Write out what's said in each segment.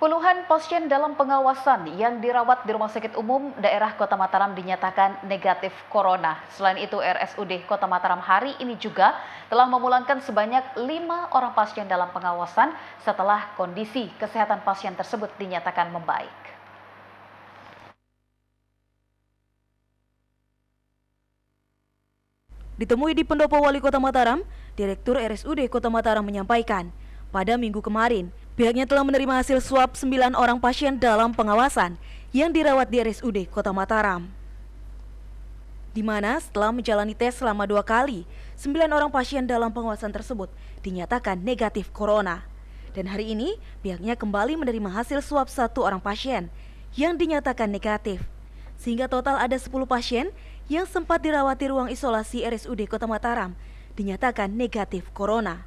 Puluhan pasien dalam pengawasan yang dirawat di Rumah Sakit Umum Daerah Kota Mataram dinyatakan negatif corona. Selain itu, RSUD Kota Mataram hari ini juga telah memulangkan sebanyak 5 orang pasien dalam pengawasan setelah kondisi kesehatan pasien tersebut dinyatakan membaik. Ditemui di Pendopo Wali Kota Mataram, Direktur RSUD Kota Mataram menyampaikan, pada minggu kemarin, pihaknya telah menerima hasil swab 9 orang pasien dalam pengawasan yang dirawat di RSUD Kota Mataram. Di mana setelah menjalani tes selama 2 kali, 9 orang pasien dalam pengawasan tersebut dinyatakan negatif corona. Dan hari ini, pihaknya kembali menerima hasil swab 1 orang pasien yang dinyatakan negatif. Sehingga total ada 10 pasien yang sempat dirawat di ruang isolasi RSUD Kota Mataram dinyatakan negatif corona.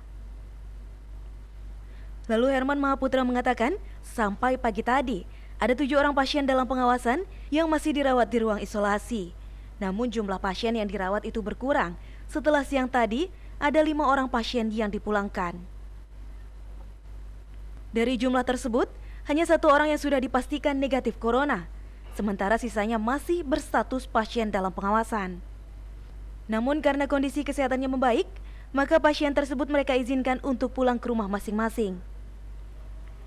Lalu Herman Mahaputra mengatakan, sampai pagi tadi, ada 7 orang pasien dalam pengawasan yang masih dirawat di ruang isolasi. Namun jumlah pasien yang dirawat itu berkurang setelah siang tadi ada 5 orang pasien yang dipulangkan. Dari jumlah tersebut, hanya 1 orang yang sudah dipastikan negatif corona, sementara sisanya masih berstatus pasien dalam pengawasan. Namun karena kondisi kesehatannya membaik, maka pasien tersebut mereka izinkan untuk pulang ke rumah masing-masing.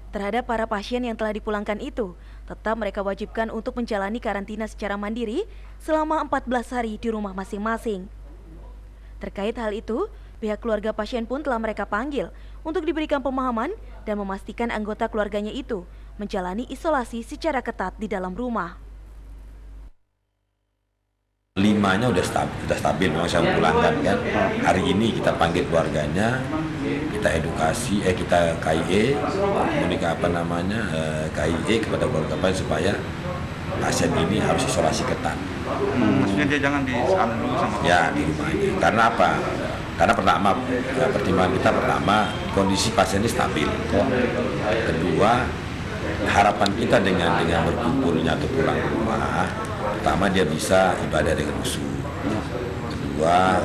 Terhadap para pasien yang telah dipulangkan itu, tetap mereka wajibkan untuk menjalani karantina secara mandiri selama 14 hari di rumah masing-masing. Terkait hal itu, pihak keluarga pasien pun telah mereka panggil untuk diberikan pemahaman dan memastikan anggota keluarganya itu menjalani isolasi secara ketat di dalam rumah. 5-nya udah stabil, memang saya pulangkan kan. Hari ini kita panggil keluarganya, kita edukasi, kita KIE, KIE kepada keluarga pasien supaya pasien ini harus isolasi ketat. Maksudnya dia jangan di sana dulu sama ya di rumahnya. Karena apa? Karena pertimbangan kita pertama kondisi pasien ini stabil. Kedua, harapan kita dengan berkumpulnya atau pulang ke rumah, pertama dia bisa ibadah dengan khusyuk. Kedua,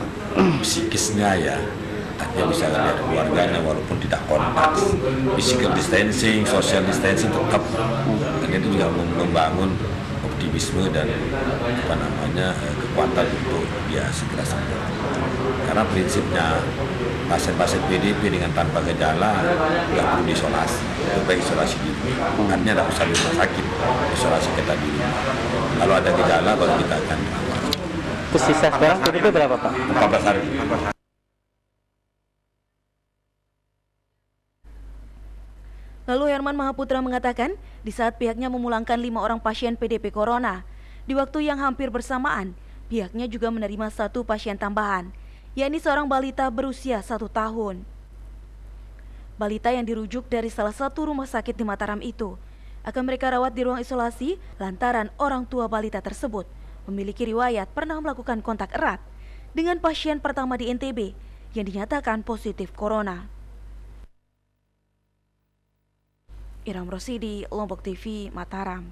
psikisnya ya, dia bisa lihat keluarganya walaupun tidak kontak. Physical distancing, social distancing tetap, dan itu juga membangun optimisme dan kekuatan untuk dia segera sembuh. Karena prinsipnya pasien-pasien PDP dengan tanpa gejala nggak perlu diisolasi, lebih baik isolasi di rumah. Artinya tidak usah di rumah sakit, isolasi kita di rumah. Kalau ada gejala baru kita akan rawat. Terus sisa sekarang PDP berapa Pak? 14 hari. Lalu Herman Mahaputra mengatakan, di saat pihaknya memulangkan 5 orang pasien PDP Corona, di waktu yang hampir bersamaan, pihaknya juga menerima 1 pasien tambahan, yakni seorang balita berusia 1 tahun. Balita yang dirujuk dari salah satu rumah sakit di Mataram itu akan mereka rawat di ruang isolasi lantaran orang tua balita tersebut memiliki riwayat pernah melakukan kontak erat dengan pasien pertama di NTB yang dinyatakan positif corona. Iram Rosidi, Lombok TV, Mataram.